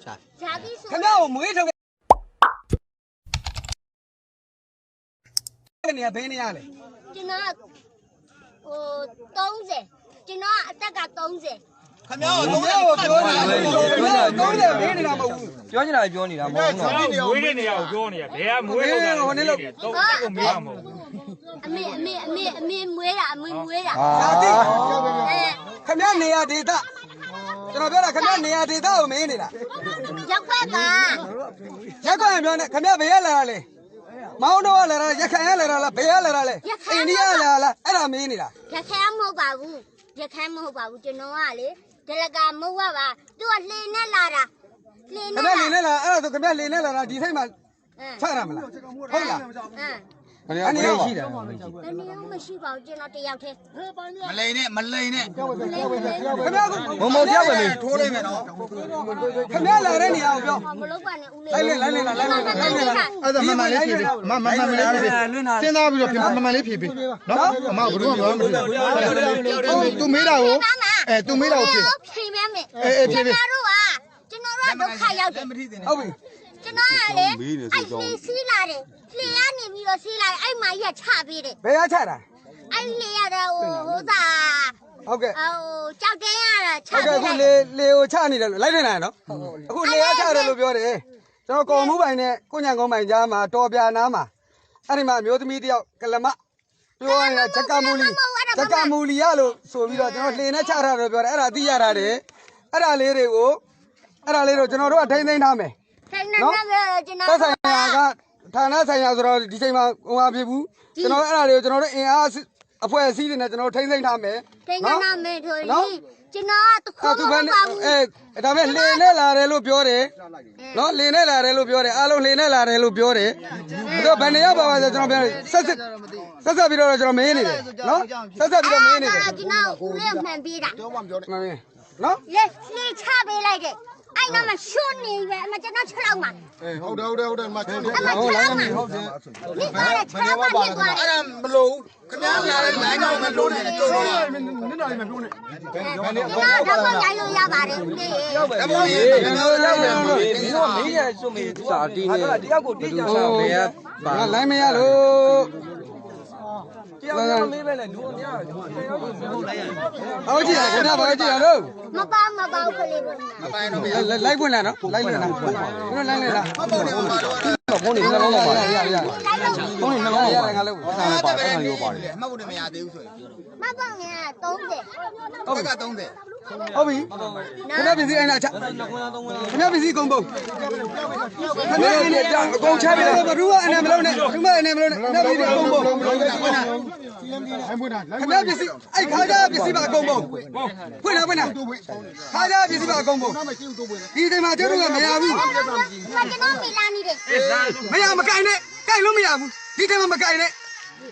Khám nhau mới thôi. Cái này bên này này. Chị nó tốn gì? Chị nó tất cả tốn gì? Khám nhau tốn gì bên này nào màပြောနေတာပြောနေတာမဟုတ်ဘူးနော် မွေးတဲ့နေရာကိုပြောနေရဘယ်ကမွေးလို့လဲတော့ကိုမေးရမှာမဟုတ် အမေမွေးတာအမေမွေးတာ စာတိခမရနေရဒေတာကျွန်တော်ပြောတာခမရနေရဒေတာကိုမင်းနေတာ ရက်ခွက်က ရက်ကွက်ပြောနေခမရဘယ်ရလာလဲမောင်းတော့လာတာရက်ခံရလာတာလားဘယ်ရလာတာလဲအိန္ဒိယလာလားအဲ့ဒါမင်းနေတာ ရက်ခဲမဟုတ်ပါဘူးရက်ခဲမဟုတ်ပါဘူးကျွန်တော်ကလေဒလကမဟုတ်ပါသူကလှေနဲ့လာတာလှေ ခမ နဲ့ ရလင်းနဲ့လာအဲ့ဒါဆိုခမရလင်းနဲ့လာတာဒီစိတ်မှာချရမလားဟုတ်လား အနေနဲ့ရှိတာမရှိ ဘယ်နည်းမရှိပါဘူးကျွန်တော်တယောက်တည်း မလိန်နဲ့မလိန်နဲ့ ခမရက မုံမပြောက်ပဲလေ ထိုးလိုက်မယ်နော် ခမရလာတဲ့နေရာကိုပြော မလုပ်ပါနဲ့ဦးလေး လိုက်လေလိုက်လေလိုက်လေလိုက်လေ အဲ့ဒါမမလေးဖြေပေးမမလေးဖြေပေးစဉ်းစားပြီးတော့ဖြေမမလေးဖြေပေးနော်အမဘယ်လိုပြောမှမသိဘူးသူမေးတာကိုသူမေးတာကိုဖြေ ဖြေမယ်မယ် ဖြေပေး ကျွန်တော်ကဒုက္ခရောက်တယ် ဟုတ်ပြီ ကျွန်တော်ကလေအဲ့ဒီစီးလာတယ်လှေကနေပြီးတော့စီးလာတယ်အဲ့မှာရက်ချပေးတယ် ဘယ်ရချတာ အဲ့လှေရတော့ဟိုသာ ဟုတ်ကဲ့ ကြောက်တင်းရတာချ ဟုတ်ကဲ့ ပေး အခု လိုက် လေကိုချနေတယ်လို့လိုက်နေတယ်နော်အခုလေရချတယ်လို့ပြောတယ်ကျွန်တော်ကော်မှုပိုင်နဲ့ကိုညံကုန်းပိုင်ကြားမှာတော်ပြာနားမှာအဲ့ဒီမှာမျိုးသမီးတယောက်ကလမပြောနေတာဇက်ကမူလီရလို့ဆိုပြီးတော့ကျွန်တော်လှေနဲ့ချထားတယ်ပြောတယ်အဲ့ဒါသိရတာတယ်အဲ့ဒါလေးတွေကိုကျွန်တော်တို့ကထိမ့်သိမ်းထားမယ် ထိုင်နေတယ်ကျွန်တော် သက်ဆိုင်ရာကဌာနဆိုင်ရာဆိုတော့ဒီချိန်မှာဟိုဟာဖြစ်ဘူးကျွန်တော်အဲ့ဒါတွေကိုကျွန်တော်တို့အင်အားအဖွဲ့အစည်းတွေနဲ့ကျွန်တော်ထိမ့်သိမ်းထားမယ် ထိုင်နေမယ်ဆိုရင်ကျွန်တော်ကတခုမဟုတ်ပါဘူး ဒါပေမဲ့လှေနဲ့လာတယ်လို့ပြောတယ်နော်လှေနဲ့လာတယ်လို့ပြောတယ်အားလုံးလှေနဲ့လာတယ်လို့ပြောတယ်ဒါတော့ဘယ်နေရောက်ပါပါဆိုကျွန်တော်ပြောဆက်ပြီးတော့ကျွန်တော်မင်းနေတယ်နော်ဆက်ပြီးတော့မင်းနေတယ် ကျွန်တော်ဦးလေးမှန်ပေးတာ နော် လက်လှေချပေးလိုက်တယ်အဲ့တော့မှရှုံးနေပဲအမကျွန်တော်6လောက်မှာ ဟုတ်တယ်မချောင်း အမ6လောက်မှာဒီကလည်း6လောက်မှာဖြစ်သွားတယ် အဲ့ဒါမလို့ခင်ဗျားလာတဲ့လိုင်းကောင်းမလို့နေကြိုးလို့ ကျွန်တော်တော့ရိုက်လို့ရပါတယ်ဦးလေးရေ အမေရေ ဒီလိုရောက်တယ်မင်းတို့မေးရစွမေးစာတီးနေတယောက်ကိုတိကျချဘယ်ကပါ လိုင်းမရလို့ တယောက်မေးပဲလေလူအများ ဟုတ်ကြည့်ရခင်ဗျာဘာကြည့်ရတော့ မပေါကလေးပဲ အပိုင်းတော့မရ လိုက်ပွင့်လာနော်လိုက်လွင်လာကျွန်တော်လိုက်လာ မပေါ့နေမှာတော့ ဖုန်းနေနှလုံးလောက်ပါ ရဖုန်းနေနှလုံးရတယ်ငါလို့ အဲ့ဒါပဲနေပါတယ်အမှတ်ဖို့နေမရသေးဘူးဆိုရင် မပေါကလည်း30 ဟုတ်ကဲ့30 ဟုတ်ပြီခင်ဗျာပစ္စည်းအဲ့ဒါချခင်ဗျာပစ္စည်းကုန်ကုန်ခင်ဗျာအနေနဲ့အကုန်ချပြီးတော့ဘ누구အနေမလုံးနဲ့ဘ누구အနေမလုံးနဲ့ခင်ဗျာပစ္စည်းကုန်ကုန်ခင်ဗျာပစ္စည်းအဲ့ခါကြပစ္စည်းပါအကုန်ကုန်ဖွင့်လားခါကြပစ္စည်းပါအကုန်ကုန်ဒီချိန်မှာကျုပ်တို့ကမရဘူး ကျွန်တော်မီလာနေတယ် မရမကင်နဲ့ကင်လို့မရဘူးဒီချိန်မှာမကင်နဲ့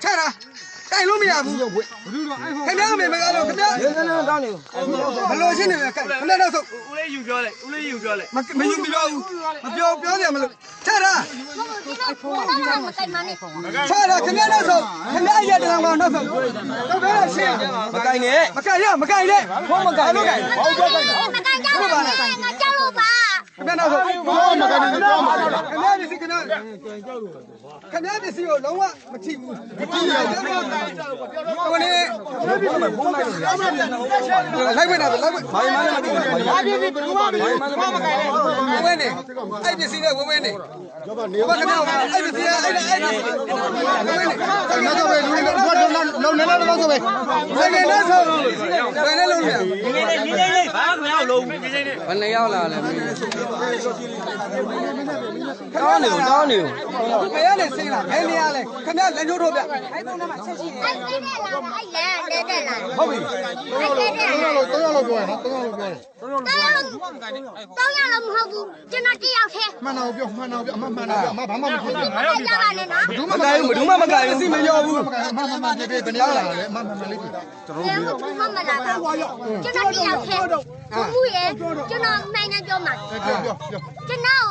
ချတာကင်လို့မရဘူးခင်ဗျာမေမကတော့ခင်ဗျာ နည်းတောင်းနေ ဘလို့ရှင်းနေလဲကင်ခဏတော့ဆို ဦးလေးယူပြောလိုက်ဦးလေးယူပြောလိုက် မယူမပြောဘူးမပြောတယ်မလို့ချတာ ကျွန်တော်မတိုင်မနဲ့ ချတာခင်ဗျာတော့ဆိုခင်ဗျာရဲ့တောင်ကောင်တော့ဆိုတော့ဘယ်ရှင်း မကင်နဲ့ မကင်ရမကင်နဲ့ဖုန်းမကင်နဲ့ဘာလို့ကင်လဲ မတိုင်ကြဘူးငါကြောက်လို့ပါ ခင်ဗျာတော့ဆိုဘာမကင်နဲ့ခင်ဗျာပစ္စည်းခင်ဗျာပစ္စည်းကိုလုံးဝမထိဘူးမထိရဘူးဟိုနေလိုက်ဝင်တာလိုက်ဝင်ဘာမှမလုပ်ဘူးဘာဖြစ်ဖြစ်ဘယ်လိုမှမလုပ်ဘူးမကင်နဲ့ဝင်နေအဲ့ပစ္စည်းနဲ့ဝင်နေဘာခင်ဗျာအဲ့ပစ္စည်းအဲ့ဝင်နေ ကျွန်တော်ပဲလူတွေလုံးနေတော့ဆိုပဲ ဘယ်နဲ့လဲဆိုဘယ်နဲ့လုံးလဲ ဘာမှမရောက်လုံးဘူးကြီးကြီးနဲ့ ဘယ်နှစ်ယောက်လာလဲတောင်းနေတောင်းနေ ဘယ်ရလဲစိလားဘယ်နေရလဲခင်ဗျာလက်ညှိုးထိုးပြ အဲ့ဒီနဲ့လာအဲ့လဲတဲ့လာ ဟုတ်ပြီ အဲ့လဲတဲ့လာ 3ယောက်လောက်ပြောရနော်3ယောက်လောက်ပြောတယ် တောင်းရလို့မဟုတ်ဘူးကျွန်တော်တယောက်ထဲ မှန်တော့ပြောအမှန်တော့ဘာမှမဖြစ်ဘူး မတိုင်ကြပါနဲ့နော် မကင်ဘူးမကင်ဘူး စီမရောဘူး အမှန်ဖြစ်ဘယ်နေရာလာလဲမှန်လေးဖြစ် ကျွန်တော်ဘူးမလာပါဘူးကျွန်တော်တယောက်ထဲဘူးရဲ့ကျွန်တော်မှန်နေပြောမှာ ပြော ကျွန်တော်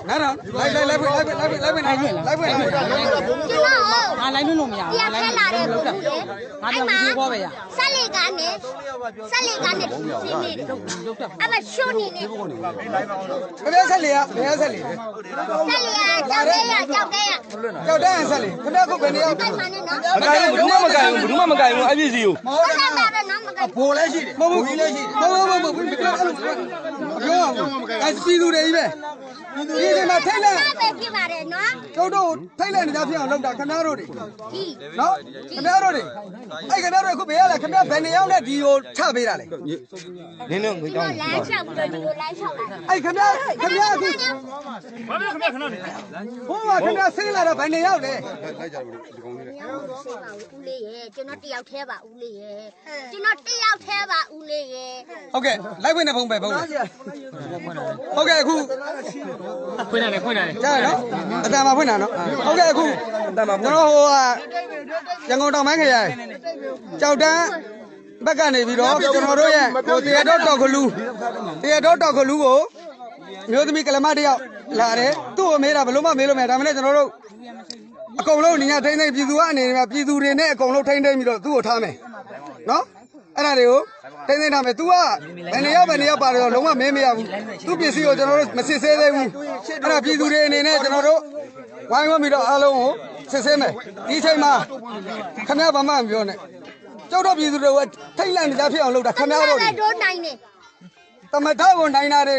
နားတော့လိုက်ဖွင့်လိုက်လို့မရဘူးလိုက်လာတယ်ဘူးလေအဲ့မှာဆက်လေကနေစီနေအမရှုံနေနေ ခင်ဗျားဆက်လေကဘယ်ဆက်လေ ဆက်လေကြောက်တဲ့ဆက်လေခင်ဗျားခုဘယ်နေရောက် အဲ့မှာနေနော် မကင်ဘူးဘူးမကင်ဘူးအပြည့်စီကို ဟုတ်တယ်ပါတော့နော်မက ဘိုးလည်းရှိတယ်မဟုတ်ဘူးလည်းရှိမဟုတ်ပြောအဲ့စပီလူတွေကြီးပဲဒီဒီမှာထိတ်လိုက် ပဲဖြစ်ပါတယ်နော် ကျုပ်တို့ထိတ်လိုက်နေကြဖြစ်အောင်လုပ်တာခင်ဗျားတို့တွေ ဒီ နော်ခင်ဗျားတို့တွေအဲ့ခင်ဗျားတို့ခုဘယ်ရလဲခင်ဗျားဘယ်နေရောက်နဲ့ဒီကိုချပေးတာလဲ နင်းတို့ ဒီလိုလမ်းလျှောက်ပြီးတော့ဒီလိုလမ်းလျှောက်လာ အဲ့ခင်ဗျားအခု ဘာလဲခင်ဗျာခဏနေ ဘိုးကခင်ဗျားဆင်းလာတော့ဘယ်နေရောက်လဲ ဦးလေးရဲ့ကျွန်တော်တယောက်သေးပါဦးလေးရဲ့ကျွန်တော်တယောက်သေးပါဦးလေးရဲ့ ဟုတ်ကဲ့လိုက်ဖွင့်တဲ့ဖုန်းပဲဖုန်းလားဟုတ်ကဲ့အခု ဖွင့်ရတယ်ကြားရနော်အတန်မှာဖွင့်တာနော်ဟုတ်ကဲ့အခုကျွန်တော်ဟိုရန်ကုန်တောင်ပိုင်းခရိုင်ကြောက်တန်းဘက်ကနေပြီးတော့ကျွန်တော်တို့ရဲ့ဟိုတရတော်ကလူကိုမျိုးသမီးကလမတယောက်လာတယ်သူ့ကိုမေးတာဘယ်လို့မှမေးလို့မရဒါမှလည်းကျွန်တော်တို့အကုန်လုံးညီညာထိမ့်သိမ့်ပြည်သူကနေပြည်သူတွေနဲ့အကုန်လုံးထိမ့်သိမ့်ပြီးတော့သူ့ကိုထားမယ်နော်အဲ့ဒါတွေကိုထိမ့်သိမ့်ထားမယ် तू ကဘယ်နေရောက်ပါတော့လုံးဝမင်းမရဘူးသူ့ပစ္စည်းကိုကျွန်တော်တို့မစစ်ဆေးသေးဘူးအဲ့ဒါပြည်သူတွေအနေနဲ့ကျွန်တော်တို့ဝိုင်းဝန်းပြီးတော့အားလုံးကိုစစ်ဆေးမယ်ဒီအချိန်မှာခင်ဗျားဘာမှမပြောနဲ့ကျောက်တော့ပြည်သူတွေကထိတ်လန့်နေကြဖြစ်အောင်လုပ်တာခင်ဗျားတို့ တို့နိုင်နေ တမထကိုနိုင်တာတွေ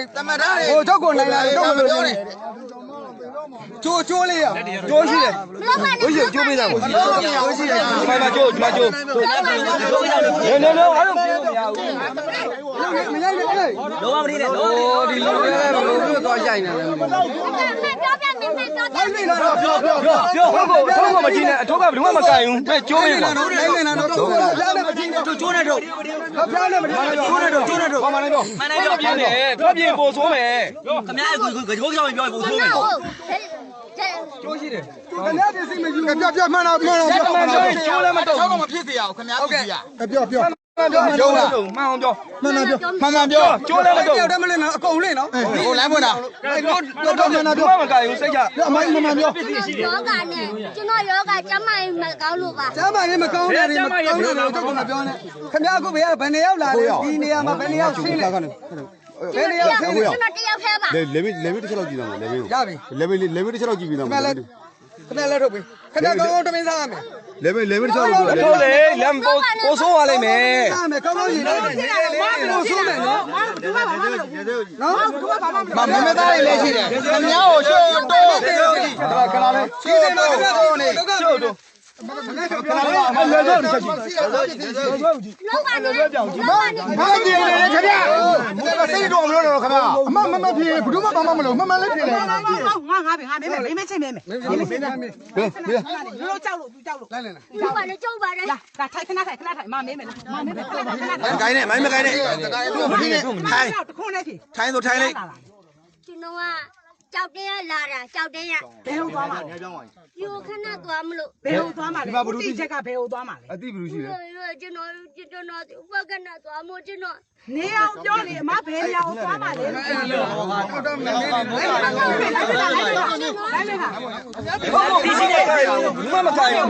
ဟိုချုပ်ကိုနိုင်တာတွေတော့မလို့ပြောနေကျိုးလေးရကျိုးရှိတယ် မလုပ်ပါနဲ့ ဝိရှိကျိုးပေးတာကိုကျိုးရှိတယ်ဒီမှာကျိုးနင်းအားလုံးပြေးလို့မရဘူး မရိုက်နဲ့လေ လောမမရင်းနဲ့လောဒီလောလည်းဘလို့သွားရိုက်နေတယ် ပြောပြမင်းပြောပြ လိုက်နေတာတော့ပြော ထုတ်ကမကြည့်နဲ့အထုပ်ကဘယ်သူမှမကင်ဘူးဟဲ့ကျိုးပေးပါ လိုက်နေတာတော့ဖျားနဲ့မကြည့်နဲ့ကျိုးနဲ့တော့ဖျားနဲ့မကြည့်နဲ့ကျိုးနဲ့တော့ဘာမှလည်းပြော မနိုင်တော့ပြင်းတယ်ထွက်ပြေးပို့ဆိုးမယ်ခင်ဗျားကကြောက်ကြောက်ပြောပို့ဆိုးမယ် ကျိုးရှိတယ်ခင်ဗျားဒီစိတ်မယူပြောမှန်တော့ပြော ကျိုးလည်းမတော့ တော့မဖြစ်စေရအောင်ခင်ဗျာဟုတ်ကဲ့ပြော ကျိုးလားမှန်အောင်ပြော မှန်ပြော ကျိုးလည်းမတော့ ကြောက်တယ်မလို့နော်အကုန်လေးနော် ဟိုလမ်းဖွင့်တာ တော့မှန်မကင်ဘူးစိတ်ချ အမိုင်းမှန်ပြော ယောဂနဲ့ကျွန်တော်ယောဂကျမကြီးမကောင်းလို့ပါ ကျမ်းမာရေးမကောင်းတဲ့တွေမကောင်းတဲ့တွေတော့မပြောနဲ့ခင်ဗျားအခုဘယ်နေရောက်လာလဲဒီနေရာမှာဘယ်နေရောက်ဆင်းလဲဘယ်နေရောက်ဆင်းလဲ ကျွန်တော်တယောက်သေးပါ လေမီတစ်ချက်လောက်ကြည့်သားမလေမီ ရပြီ လေမီတစ်ချက်လောက်ကြည့်ပြီးသားမ ခင်ဗျားလည်းထုတ်ပြီခင်ဗျားကောင်းတမင်းစားရမယ် လေမီတစ်ချက်လောက် ထုတ်လေလမ်းပို့ဆိုးသွားလိမ့်မယ် စားမယ်ကောင်းရင်လည်းပို့ဆိုးမယ်နော်နော် မမသားလေးလည်းရှိတယ်ခင်ဗျားကိုရှို့တော့ခလာလေး ရှိတယ်နော်ခင်ဗျားတို့နေကျုပ်တို့ ခလာလေးအမလဲတော့တစ်ချက်ကြည့် လောက်ပါနဲ့လောက်ပါနဲ့ ဘာကြည့်လဲခင်ဗျာစိတ်တော်မလို့တော့ခင်ဗျာအမဖြေဘယ်သူမှဘာမှမလုပ်မလေးဖြေလေ ငါမေးမယ်ချင်းမေးမယ်လို့ကြောက်လို့ကြောက်လို့ လိုက်lên này လောက်ပါနဲ့ကျုပ်ပါနဲ့ လာဒါထိုင်ခဏထိုင်မမေးမယ်မမေးမယ်ခဏထိုင် ကိုင်းနဲ့မိုင်းမကိုင်းနဲ့ သူ့မဖြစ်နဲ့ ထိုင်း တခုနဲ့ဖြေ ထိုင်းဆိုထိုင်းလိုက် ကျွန်တော်ကကြောက်တဲ့လာတာကြောက်တဲ့ရ ဘယ်ဟိုသွားမှာလဲ ယူခဏသွားမလို့ ဘယ်ဟိုသွားမှာလဲဒီချက်ကဘယ်ဟိုသွားမှာလဲ အတိဘူးရှိတယ် ကျွန်တော်ဥပကနာသွားမို့ကျွန်တော် နေအောင်ပြောနေအမဘယ်နေရာကိုသွားမှာလဲလို့ပြောလို့ တော့တော့မင်းလေး လိုက်ပါဒီရှိတဲ့ဘူးမကိုင်းဘူး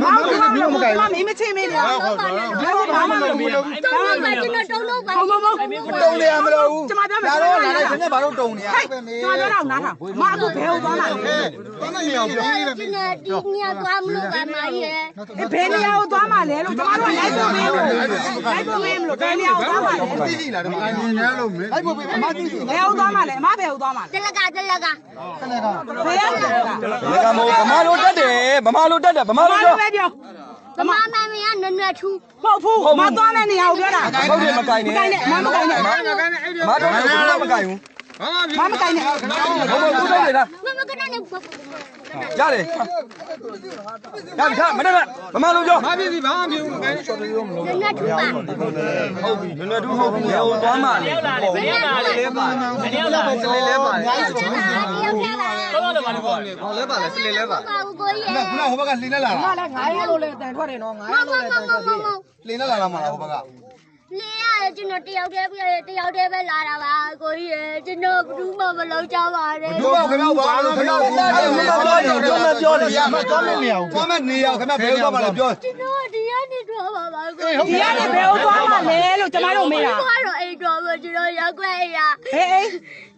မမေးမချင်းမေးနေအောင်ဘာမှမလုပ်ဘူး တုံးလို့ပါကျွန်တော်တုံးလို့ပါ ဘုံဘုံ တုံးနေရမလို့ဘူး ကျမပြောမယ် ဒါတော့လာလိုက်ခင်ဗျာဘာလို့တုံးနေရ ကျမပြောတော့နားထောင်မအခုဘယ်ဟိုသွားမှာလဲ ဘာမှမရဘူးပြော ကျွန်တော်ဒီညသွားမလို့ပါမရဲ့ ဘယ်နေရာကိုသွားမှာလဲလို့ကျမတို့လိုက်ဖို့မေးလို့လိုက်ဖို့မေးမလို့ဘယ်နေရာကိုသွားမှာလဲ သိရှိလားဒီမှာအင်းများလို့မေးလိုက်ဖို့ပေးအမသိရှိ ဘယ်ဟိုသွားမှာလဲအမဘယ်ဟိုသွားမှာလဲ တလက ဘယ်ရောက်လဲ ကမိုးဗမာလိုတက်တယ်ဗမာလိုတက်တယ်ဗမာလိုပြော ပဲပြော ဓမ္မမမရနွယ်ထူး မဟုတ်ဘူးမသွားတဲ့နေရာကိုပြောတာ ဟုတ်တယ်မကိုင်းနဲ့ မမကိုင်းနဲ့ မတော့ဘူးမကိုင်းဘူး မမကိုင်းနဲ့ ဘုံဘုံတူတော့လေလား မမကနဲ့ ရတယ်ရပြီထားမနေ့ကဗမာလိုပြော ဘာဖြစ်စီဘာမှမဖြစ်ဘူးမကိုင်းချော်သေးရောမလို့ နွယ်ထူးပါ ဟုတ်ပြီနွယ်တူဟုတ်ပြီဟိုသွားမှလေ ရောက်လာတယ်ဘယ်ရောက်လာလဲဘယ်ရောက်လာလဲ စလေးလဲပါလေ ရောက်လာရောက်လာ တော့တယ်ဘာလို့ပေါ့ ဟောလဲပါလေစလေးလဲပါ ပါဘူးကိုကြီး ခုနဟိုဘက်ကလှင်းနေလာတာ ငါလည်း900လို့လည်းတန်ထွက်တယ်နော်900လို့လည်းတန်ထွက်တယ် လှင်းနေလာလားမလားဟိုဘက်က လေရကျွန်တော်တယောက်တည်းပြတယောက်တည်းပဲလာတာပါကိုကြီးရကျွန်တော်ဘူးမှမလောက်ကြပါနဲ့ တို့ခင်ဗျားဘာလို့ခင်ဗျားပြောတယ်ရမတော်မနေရဘူးဘာမှနေရခင်ဗျားဘယ်တော့မှလည်းပြောကျွန်တော်ဒီကနေတော့ပါပါကို ဒီကနေဘယ်ကိုသွားမှလဲလို့ကျမတို့မေးတာ တော့အိမ်တော်ပဲကျွန်တော်ရောက်ွက်ရဟေးအေး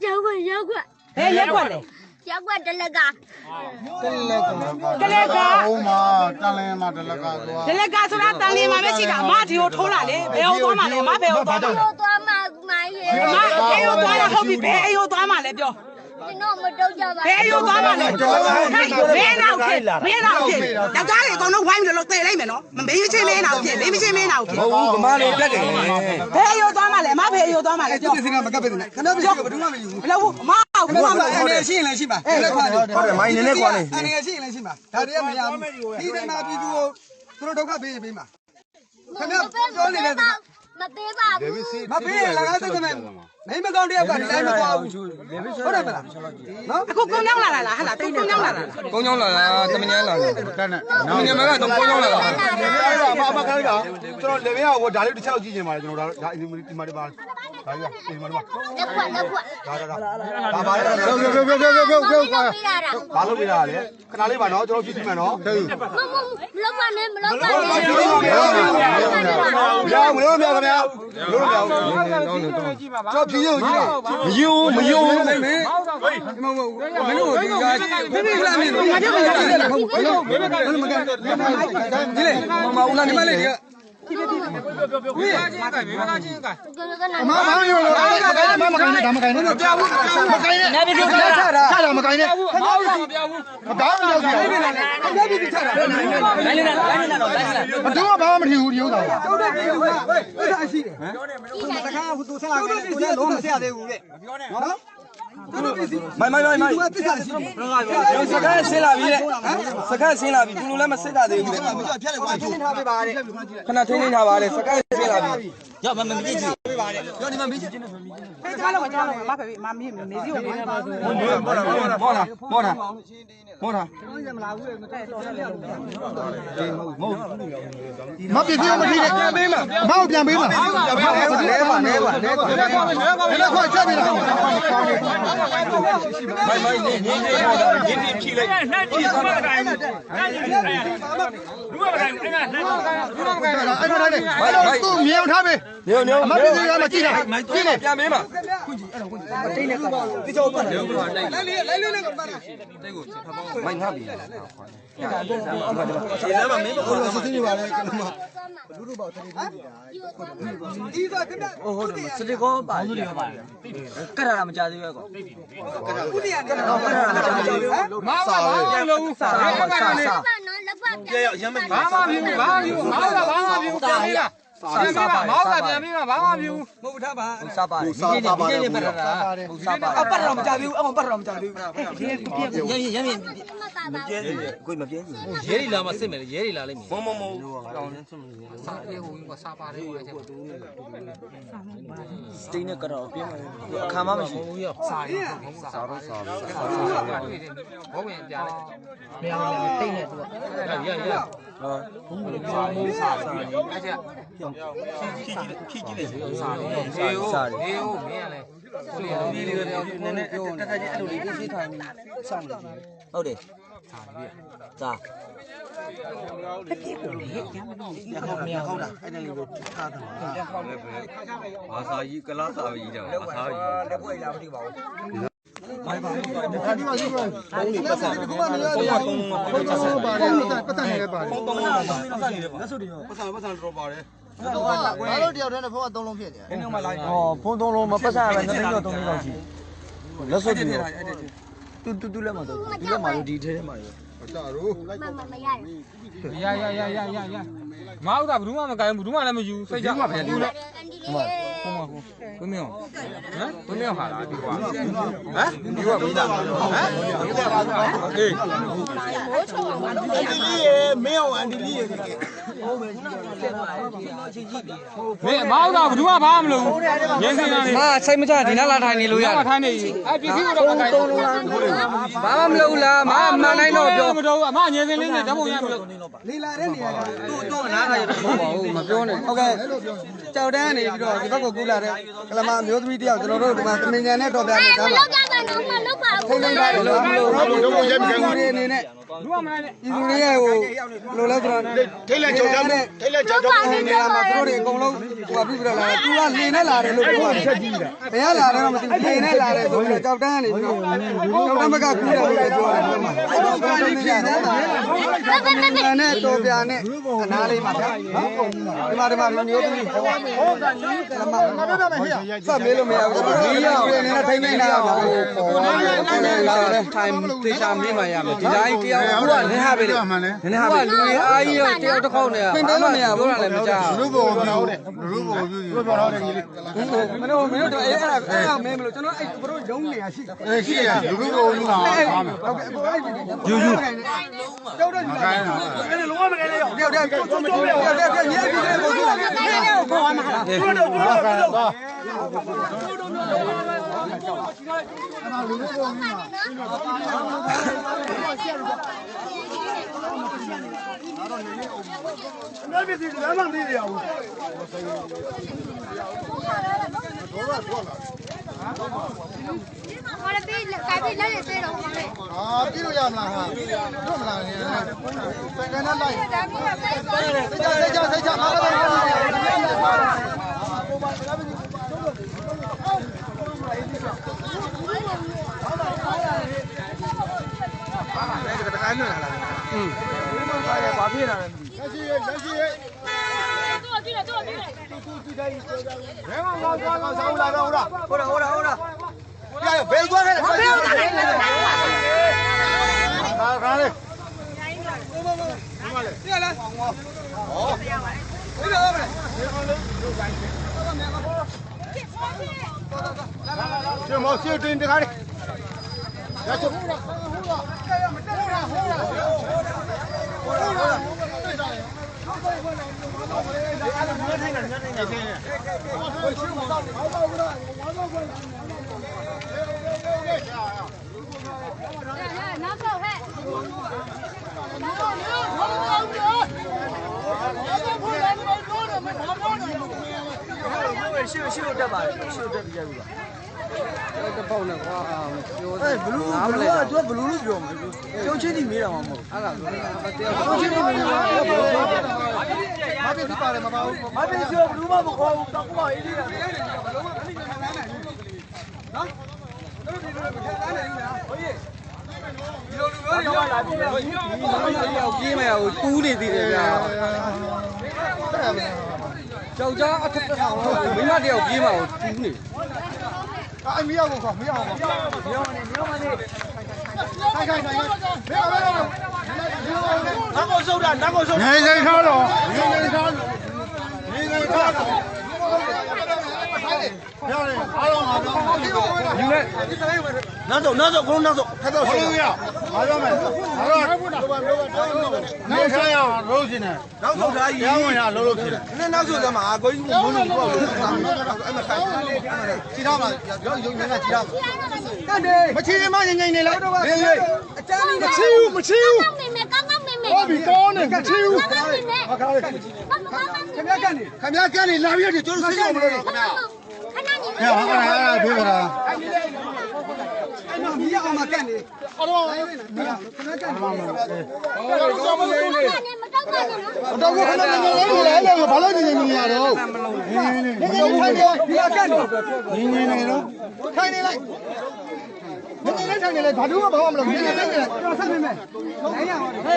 ရောက်ွက်ဘယ်ရက်ွက်လဲ ရောက်ွက်တလက်က ကလေးက ဟိုမှာတန်လင်းမှာတလကသွား ဒလက်ကဆိုတာတန်လေးမှာပဲရှိတာအမဒီကိုထိုးလာလေဘယ်ကိုသွားမှလဲအမဘယ်ကိုသွားမှလဲ တော့သွားမှမိုင်းရ အမအေးကိုသွားတာဟုတ်ပြီဘယ်အေးကိုသွားမှလဲပြော ကျွန်တော်မတော့ကြပါ ဘယ်အေးကိုသွားမှလဲမင်းနောက်ဖြစ်မင်းနောက်ဖြစ်ယောက်ျားတွေအကုန်လုံးဝိုင်းပြီးလို့တည်လိုက်မယ်နော်မင်းချင်းမင်းနောက်ဖြစ်မင်းချင်းမင်းနောက်ဖြစ် ဟုတ်ဘူးဗမာလေးတက်တယ် ဘယ်အေးကိုသွားမှလဲအမဘယ်အေးကိုသွားမှလဲပြော ပစ္စည်းကမကပ်ပစ္စည်းနဲ့ခဏပစ္စည်းကဘယ်သူမှမယူဘူး မလုပ်ဘူးအမအောင် ခဏမှအနေရှိရင်လည်းရှိပါလက်ခွာနေ ဟုတ်တယ်မိုင်းနေနဲ့ကွာနေ အနေရှိရင်လည်းရှိပါဒါတည်းမရဘူးဒီတိုင်းမှာပြည်သူကိုသူတို့ဒုက္ခပေးပေးမှာခင်ဗျပြောနေတဲ့ မပေးပါဘူး မပေးရင်လည်းငါသိတဲ့မိမကောင်းတယောက်ကလည်းမသွားဘူးဟုတ်တယ်မလားနော် အခုကုန်းကြောင်းလာလားဟဲ့လားကုန်းကြောင်းလာလား ကုန်းချောင်းလာလားတမညာလာလား တက်နဲ့ တမညာမကတော့ကုန်းချောင်းလာလား အမခိုင်းတာကျွန်တော်လေဘင်းကဒါလေးတစ်ချက်လောက်ကြည့်နေပါလေကျွန်တော်ဒါအင်ဒီမီဒီမာဒီပါဒါကြီးဒီမာဒီပါ လက်ခွက်ဒါပါလေပြောဘာလုပ်ပြရလဲခဏလေးပါနော်ကျွန်တော်ကြည့်ကြည့်မယ်နော်ဟေး မလောက်ပါနဲ့မလောက်ပါနဲ့ မလို့ခင်ဗျာလို့ကျွန်တော်ကြည့်ရုံကြည့် မယူမယူ မင်းမင်းတို့ဒီကဖိဖိလာနေတော့ငါပြောမရဘူးဟုတ်ဘူးမင်းမကဒီလေမမဦးလာနေမလေးဒီကအမဘာလို့လဲမကိုင်းနဲ့ဒါမကိုင်းနဲ့မပြောဘူးမကိုင်းနဲ့နေပြီးတော့ချတာမကိုင်းနဲ့မပြောဘူးမပြောဘူးဘာမှမပြောဘူးအပြည့်ပြည့်ချတာလိုင်းနေတာဘယ်တော့ဘာမှမထီဘူးဒီဥစ္စာ တို့တဲ့ပြည်သူကဥစ္စာရှိတယ်ပြောတယ်မလို့တခါကသူဆက်လာတယ်သူလည်းလုံးမဆက်ရသေးဘူးလေပြောတယ်နော်တို့ပစ္စည်း မိုင်းသူကသစ္စာရှိတယ် စကားဆင်းလာပြီလေစကားဆင်းလာပြီသူလည်းမစစ်တာသေးဘူးလေ ဖြတ်လိုက်ပါဖြတ်ထားပေးပါတဲ့ ခဏထိန်းထားပါလေစကားဆင်းလာပြီ ပြောဒီမှာမင်းကြီး ဟဲ့ကျမတို့မဖေမမေးမေးစီကိုမေးတာပါဆို မောတာမောတာမောတာ မပြည့်စုံမထီနဲ့ပြန်ပေးမှာအမောက်ပြန်ပေးမှာ လဲပါလဲပါလဲပါ လက်ခွချက်ပြီလား မိုင်းနေနေနေရင်းဖြီးလိုက် နှက်ကြည့်ဘာမတိုင်းဘူးလူမတိုင်းဘူးအဲ့ဒါနှက် အဲ့ဒါလေးအဲ့တော့သူ့မြေအောင်ထားပေး ညိုညို အမပြည့်စုံရမကြည့်လားကြည့်လေ ပြန်ပေးမှာ မိုင်းငါပြီခြေသားမမင်းတို့ကမသိပါနဲ့ကမ ဒီကခင်ဗျ ဟုတ်တယ်စတိကောပါဘူးတွေကပါတယ်ကတ်တာမကြသေးဘူးကော ဥဒိယကတော့ကတာမကြသေးဘူး မောင်းပါဘာလို့စာစာ လက်ခွက်ပြန်ရမ်းမ ဘာမှမဖြစ်ဘာမှမဖြစ်မောင်းတာဘာမှမဖြစ်ပြန်ပြီးလားပြန်ပြီးလားမောင်းတာပြန်ပြီးလားဘာမှမဖြစ် မဟုတ်ထားပါ စားပါဒီနေ့ပတ်တာစားပါအပတ်တော့မကြသေးဘူးအမပတ်တော့မကြသေးဘူးရရင်မပါပါဘူး ကိုမပြင်းဘူး ရဲတွေလာမစစ်မယ်လေရဲတွေလာလိမ့်မယ် မတောင်းနေစမလို့ စားရဲဟိုကစားပါတယ်ဟိုက စတိနဲ့ကတော့ပြင်းအခါမှမရှိ ဘူးရောစားရဲစားတော့စားဘောဝင်ပြလိုက်မရဘူးတိတ်နေသူကရရဘုံဘုံစားစားအဲ့ကျခီးကြည့်လေစားရဲဟေးဟိုမင်းရလဲဆိုရဒီလေးတော့နည်းနည်းတက်တက်ကြီးအဲ့လိုလေးကိုရှိထားပြီးစောင့်နေဟုတ်တယ်စားပြီစား ဟုတ်လားအဲ့ဒါလေးကိုထားတာ ဘာသာကြီးကလားစာကြီးတော့ဘာသာကြီးလက်ပွဲလာမသိပါဘူးမိုင်းပါဘူးဒီမှာဒီမှာဘုံလေးပတ်စံဘုံကပါတယ်ပတ်စံနေလည်းပါတယ် ဘုံပတ်စံနေတယ်လက်စွပ်တွေရောပတ်စံတော့ပါတယ်ဘာလို့တယောက်တည်းနဲ့ဖုန်းက3လုံးဖြစ်နေလဲ ဘုံကမှလာဖုံ3လုံးမပတ်စံပဲ2သိန်းတော့3သိန်းတော့ရှိလက်စွပ်တွေတူလက်မှာတော့ဒီလက်မှာဒီထဲထဲမှာရော မရတယ်ရမောင်းတာဘယ်သူမှမကိုင်းဘူးဘယ်သူမှလည်းမယူစိတ်ချပါဘူး အန်ဒီလေး不没有，不没有好了，对吧？你我没打，没有安迪丽。没毛到不多怕不喽？年轻人妈，谁没在？你那拉台你路呀？我看你，哎，必须要这个。妈没路啦，妈来弄这么多，妈年轻人这么样不？你来的你啊？都拿来，没ပြောနဲ့ ဟုတ်ကဲ့ကြောက်တန်းနေပြီးတော့ဒီဘက်ကိုကူးလာတဲ့ကလမမျိုးသမီးတယောက်ကျွန်တော်တို့ဒီမှာသမင်ညာနဲ့တော်ပြနေကားမှာ လောက်ကြမှာတော့မလောက်ပါဘူး ထိနေပါတယ်လို့ဒီအနေနဲ့ လူကမလိုက်နဲ့ ဒီလူတွေရဲ့ဟိုလိုလဲဆိုတော့ထိလက်ကြောက်တန်းထိလက်ကြောက်တန်းနေရာမှာသူတို့တွေအကုန်လုံးဟိုပြီးတော့လာတယ်သူကလေနဲ့လာတယ်လို့ပြောတယ်ချက်ကြီးတယ်ဘယ်ကလာတယ်တော့မသိဘူးလေနဲ့လာတယ်ဆိုပြီးတော့ကြောက်တန်းနေပြီးတော့ကြောက်တန်းဘက်ကကူးတယ်လို့ပြောတယ်ဒီမှာတော့ကလေးပြနေတာနဲ့တော်ပြနဲ့အနားလေးမှာဗျာဒီမှာမျိုးသမီးဟောကစမေးလို့မရဘူးဒီရောက်နေနဲ့ထိမ့်နေတာပါဟိုပေါ်လာတယ် time တေချာမင်းပါရမယ်ဒီတိုင်းတယောက်ခုကနည်းဟာပဲလေနည်းဟာပဲလူတွေအားကြီးတယောက်တစ်ခေါက်နဲ့ပြောတာလည်းမကြောက် လူဘောပြောတယ်လူဘောပြောတယ်ကြီးလေး မင်းတို့အဲ့ဒါမင်းမလို့ကျွန်တော်အဲ့ဘရိုရုံးနေရရှိတယ် ရှိရလူဘောလူဟာပါမယ် ဟုတ်ကဲ့ကိုအဲ့ဒီယူကျောက်တော့ယူခိုင်းတာအဲ့ဒီလုံးဝမခိုင်းလေရောတယောက်တည်းကိုရဲပြီးတဲ့ကိုသူ့ကိုခေါ်မှာလားတို့တို့လူဘောမင်းပြည်ကလည်းမသိရဘူး我的比改比那里最容易嘞。比如要么啦哈，做么啦呢？跟他来，谁家，马上呀，别过来了，别过来了，看嘞，进来，哦，回来，这毛小真的看嘞，来走。ရှိလို့တက်ပါရှိလို့တက်ပြရပြီပါတက်ပေါ့နဲ့ကွာပြောတယ်ဘလူးသူကဘလူးလို့ပြောမှာကျောင်းချင်းတီမေးတာမှမဟုတ်အဲ့ဒါကျောင်းချင်းတီမေးတာမပြစ်ပါတယ်မပါဘူးမပြစ်ဆိုဘလူးမမခေါ်ဘူးတောက်ကွာအေးလေးတာနော်တို့ဒီလိုမထမ်းနိုင်ဘူးလားဟုတ်ရဲ့ဒီလိုလူမျိုးတွေလာပြီးတော့ပြေးမရဘူးတူးနေသေးတယ်ဗျာကျောက်ကြားအထက်တစ်ဆောင်တော့မိမတယောက်ပြေးမှာကိုတူးနေ哎，没有我靠，没有我，没有你，看，没有，拿我手的，拿我手的，人少了，人少了，漂亮，好了，你来，拿走，给我拿走，拍到手了，马上买，拿啥呀？肉去呢？拿走啥？两万呀，肉去了。那拿走干嘛？我有你过了，其他嘛，要有人来其他。干的，没钱嘛，人家来了，没钱。我比高呢，没钱。我看嘞，看边干的，哪边的，就是谁我们这里。哎，我看，别说了。你要嘛干的，好了，我到过看到你来了，跑了你呀都。你看见你要干的，你喽，看你来。你来看你来，他这个跑我们了，你来看，让上面来，来呀，嘿。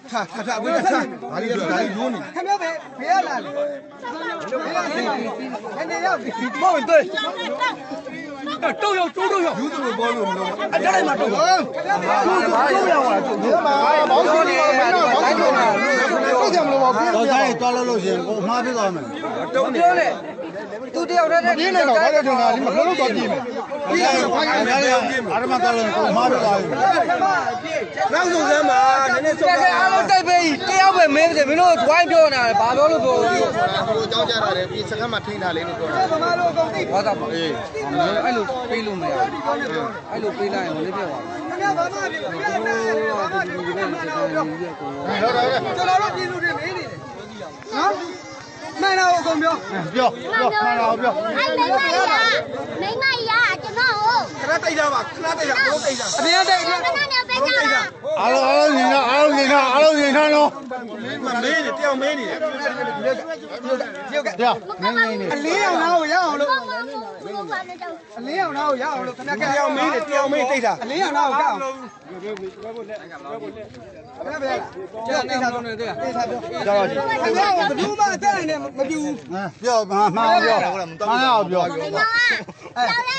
看，我看，哪里有你？看标配，不要来了，看你要，报对。都有，有这么包有没有？哎，这里嘛都有，都有啊，毛主席来着呢，都讲了，我咱也抓了路线，我马别他们，都有嘞。သူတယောက်တည်း ဒီနေ့တော့ဒါလည်းထင်တာဒီမလုံးတော့ပြင်မယ်ဒီကဖိုင်ရရတယ်အာရမကလည်းကိုမားတော့တယ်နောက်ဆုံးစမ်းပါနည်းနည်းဆုံးပါအားလုံးတိုက်ပေးတယောက်ပဲမင်းတယ်မင်းတို့ဝိုင်းပြောနေတာဘာပြောလို့ပြောလို့ ကိုကြောင်းကြတာလေဒီစကမ်းမှာထိန်းတာလေးလို့ပြောတာ ဗမာတို့အကုန်သိဘာသာပါအေးအဲ့လိုပေးလို့မရအဲ့လိုပေးလိုက်ရင်လည်းပြတ်သွားတယ်ခင်ဗျာဘာမှမဖြစ်ဘူးခင်ဗျာဘာမှမဖြစ်ဘူးခင်ဗျာကျွန်တော်တို့ပြည်သူတွေမင်းနေတယ်နော်မှန်တော့အကုန်ပြောမှန်တော့ပြောအဲ့မိမကြီးကျွန်တော်ကို ခဏတိုက်ကြပါခဏတိုက်ကြဘလို့တိုက်ကြ အပြင်တိုက်တယ် ခဏနဲ့ပဲကြောက်တာ အားလုံးနေနော်မင်းနေတယောက်မင်းနေတယ် ရုပ်က တယောက်မင်းနေ အလင်းအောင်သားကိုရအောင်လို့ ဘာမှမကြောက် အလင်းအောင်သားကိုရအောင်လို့ခင်ဗျာ တယောက်မင်းတိတ်တာ အလင်းအောင်သားကိုရအောင်ခင်ဗျာဗျာကျောင်းနေတာတော့နေသေးလားတေးထားပြော ကြောက်ကြည့် ခင်ဗျာဘယ်သူမှအသက်နိုင်နဲ့မပြူဘူး ပြောမှန်ပြောမှန်အောင်ပြော မိမကကြောက်လဲ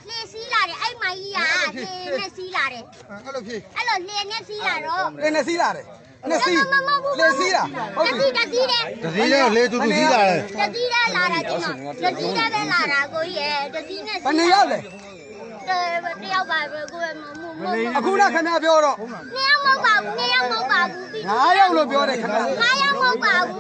လှေစီးလာတယ်အဲ့မကြီးကလှေနဲ့စီးလာတယ် အဲ့လိုဖြေ အဲ့လိုလှေနဲ့စီးလာတော့ လင်းနဲ့စီးလာတယ်နဲ့စီး မဟုတ်ဘူး လင်းစီးတာဟုတ်ပြီ တစီးတယ် တစည်းလေးလေတူတူစီးလာတယ် တစီးတယ်လာတာကျွန်တော်တစီးတယ်ပဲလာတာကိုကြီးရဲ့တစီးနဲ့ ဘယ်နှစ်ယောက်လဲ တယောက်ပါပဲကိုယ်မ အခုနခင်ဗျာပြောတော့ နှစ်ယောက်မဟုတ်ပါဘူးနှစ်ယောက်မဟုတ်ပါဘူးပြီး 9ယောက်လို့ပြောတယ်ခင်ဗျာ 9ယောက်မဟုတ်ပါဘူး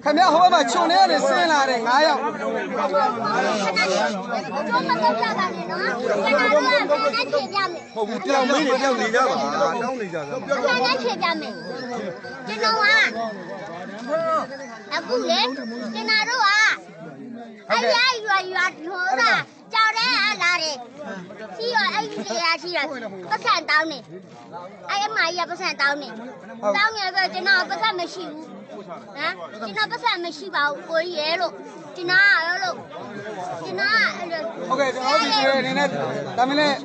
ခင်ဗျာဟိုဘက်မှာခြုံနေရတယ်ဆင်းလာတယ်9ယောက် ကျွန်မတို့ကြောက်တာနဲ့နော်ကျွန်တော်တို့ကဘာနဲ့ဖြေပြမယ် ဟုတ်ဘူးတယောက်မင်းနေတယောက်နေကြပါတောင်းနေကြတာ ဘာနဲ့ဖြေပြမယ်ကျွန်တော်ကအခုလေကျွန်တော်တို့ကအဲ့ရရွာဟိုကကြောက်တဲ့အားလာတယ်စီရောအဲ့ဒီနေရာရှိရပတ်စံတောင်းနေအဲ့အမကြီးကပတ်စံတောင်းနေတောင်းရတော့ကျွန်တော်ပတ်စံမရှိဘူးဟမ်ကျွန်တော်ပတ်စံမရှိပါဘူးကိုကြီးရဲလို့ကျွန်တော်ရောလို့ကျွန်တော်အဲ့လို ဟုတ်ကဲ့ကျွန်တော်ဒီအနေနဲ့ဒါမင်းလည်း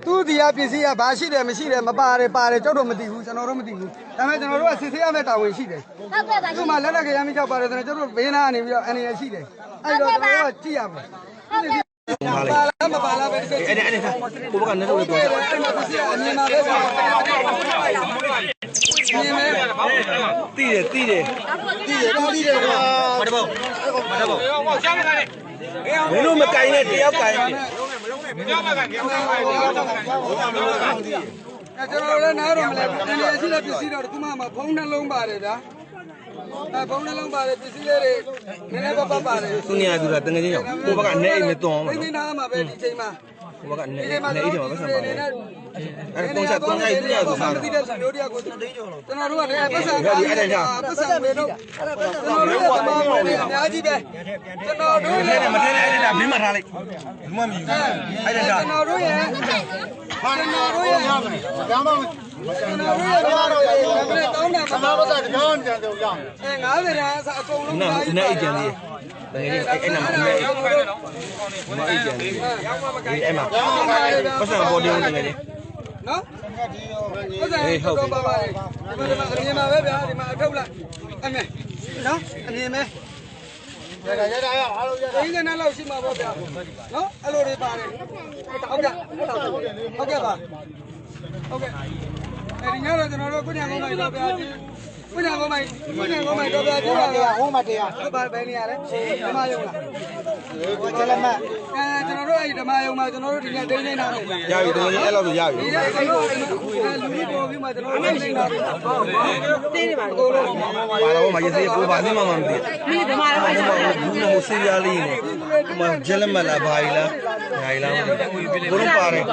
သူ့ဒီကပစ္စည်းကဘာရှိတယ်မရှိတယ်မပါတယ်ကြောက်တော့မသိဘူးကျွန်တော်တို့မသိဘူးဒါပေမဲ့ကျွန်တော်တို့ကစစ်ဆေးရမယ့်တာဝန်ရှိတယ် ဟုတ်ကဲ့ပါ သူ့မှာလက်လက်ကရမ်းမိကြောက်ပါတယ်ဆိုတော့ကျွန်တော်တို့ဘေးနားကနေပြီးတော့အနေရရှိတယ်အဲ့တော့ကျွန်တော်တို့ကကြည့်ရမယ် ဟုတ်ကဲ့ ပါလားမပါလားပဲအဲ့ဒီဘိုးဘကနေတော့ပြော အဲ့မှာပစ္စည်းအမြင်မှာပဲဆိုတော့မြင်မယ် တီးတယ်တီးတယ်ကွာ မတဘောမင်းတို့မကင်နဲ့တယောက်ကင်တယ် ကျွန်တော်လည်းနားတော့မလဲအနေရရှိတဲ့ပစ္စည်းတော့ဒီမှာဖုန်းနှလုံးပါတယ်ဗျာဖုန်းနှလုံးပါတယ်ပစ္စည်းလေးတွေနည်းနည်းပါးပါတယ် သူနေရသူကတငယ်ချင်းရောက်ဘိုးဘကနေအိမ်မတွန်းအောင် သိနေတာမှာပဲဒီချိန်မှာ ဘိုးဘကနေအိမ်မှာပဲဆက်ပါအဲ့ပုံချက်တွန်းရိုက်ပြရသူစား သိတဲ့မျိုးတရားကိုကျွန်တော်တို့ကလည်းပတ်စံပတ်စံပဲတော့ကျွန်တော်တို့ကတမန်တော်တွေအများကြီးပဲကျွန်တော်တို့ မထဲနဲ့အဲ့ဒါမင်းမထားလိုက်ဘူးမမြည်ဘူးအဲ့ဒါ ကျွန်တော်တို့ရဲ့ကျွန်တော်တို့ရဲ့ ကျောင်းတော့ ကျွန်တော်တို့ရဲ့ဘာလို့တောင်းတာမ ဘာလို့ကျောင်းကြံတယ်ကြောင်း 50တန်းအစအကုန်လုံး နာနေအိတ်ကြံလေးတကယ်အဲ့နာမနေအိတ်ကြံလေးအဲ့မှာပတ်စံပေါ်တယ်တကယ်လေး နော်ဟုတ်တယ်ဟုတ်ပါပါဒီမှာအမြင်မှာပဲဗျာဒီမှာအထုတ်လိုက်အမြင်နော်အမြင်ပဲ ရအားလုံးရ အင်းကနလောက်ရှိမှာပေါ့ဗျာနော်အဲ့လိုတွေပါတယ်ဟုတ်ကဲ့ဟုတ်ကဲ့ပါဟုတ်ကဲ့အဲဒီညတော့ကျွန်တော်တို့ကုညာကုန်းမိုင်တော့ဗျာကုညာကုန်းမိုင်တော့ဗျာဒီမှာဟိုမှာတရားဟုတ်ပါဘယ်နေရာလဲဓမ္မယုံလားကျလမကျွန်တော်တို့အဲ့ဓမ္မယုံမှာကျွန်တော်တို့ဒီနေ့ဒိန်းနေတာလေ ရပြီတကယ်အဲ့လောက်ဆိုရပြီ ဒီနေ့ကျွန်တော်လူကြီးပေါ်ပြီးမှကျွန်တော်တို့ဒိန်းနေတာတင်းနေပါကိုလို့ ဘာလို့မရစေကိုပါနေမှမသိဘူးဓမ္မဘူးလို့ဆေးရလေးနေဟိုဂျယ်လမလာဘာကြီးလားညာကြီးလားဘုလုံးပါတယ်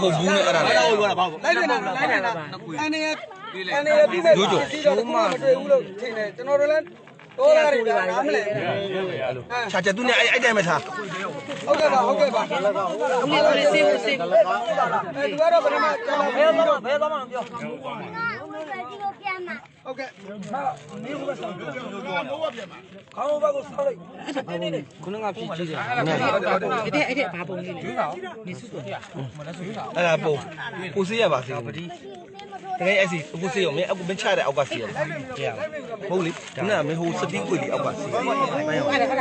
ဟိုဘူးနဲ့အဲ့ဒါလည်း လိုက်နေတာအနေရပြီးမဲ့ဒီတော့မတွေ့ဘူးလို့ထင်တယ်ကျွန်တော်တို့လည်းတော့ရတယ်ဗျာနားမလဲ ချာချက်သူနဲ့အဲ့တိုင်းပဲထား ဟုတ်ကဲ့ပါဒီကတော့ဘယ်မှာကျွန်တော်ဘယ်သွားမှမပြော ဒီလိုပြန်မှာ ဟုတ်ကဲ့ခေါင်းဘက်ကိုဆောက်လိုက်ခုနကဖြစ်ကြည့်တယ်အဲ့ဘာပုံလေးလဲနေစုတော့ အဲ့ဒါပုံပူစေးရပါစေ တကယ်အဲ့စီအခုစေးရောမင်းအခုမင်းချတဲ့အောက်ကစီရောဟုတ်လေခုနကမင်းဟိုစတိကွေဒီအောက်ကစီအဲ့ဒ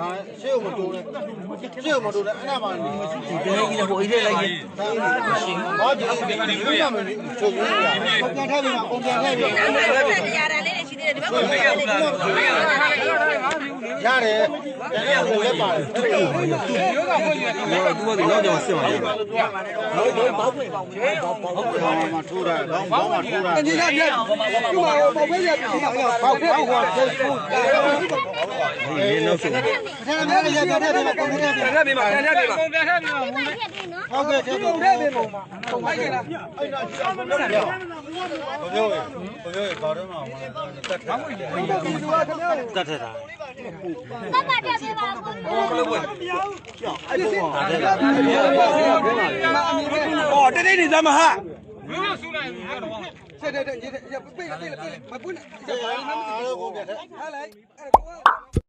ါရှေ့ကိုမတိုးနဲ့ရှေ့ကိုမတိုးနဲ့အဲ့ဒါမှဒီ ဒီတကယ်ကြီးဟိုအိတ်ထဲလိုက်ရင်မရှိ ဘာဒီဒီကမင်းချုပ်ရပြန်ထည့်ပြီးမှပုံပြန်ထည့်ပြီးတရားတန်လေးတွေရှိသေးတယ်ဒီဘက်ကရတယ်ရတယ်လက်ပါတယ် သူကနောက်ကြောင်စစ်မှာလေဘောက်မှာထိုးတာဘောက်မှာထိုးတာ ဒီကပြတ်ဒီမှာပေါ့ပဲရဒီမှာပေါ့ ဘောက်ကွာထိုး ဒီနောက်ဆုံး ထဲထဲရရထဲထဲမှာပုံထဲထဲ ပြတ်ပြီမှာပြန်ပြတ်ပြီမှာ ပုံပြန်ထည့်ပြီနော်ဟုတ်ကဲ့ထဲ ပုံထဲပြီပုံမှာပုံလိုက်ကြလား အဲ့ဒါဘယ်လိုလဲဘာတော့မှတက်ထားတယ် တက်ထက်တာ 爸爸这边吧， ကလေးပွဲအဲ့ဒီမှာအမီပဲအော်တိတ်တိတ်နေသမှာဟာလူဆူလိုက်ရတော့ဆက်တဲ့ပြေးပြေးမပွန်းဟာလိုက်အဲ့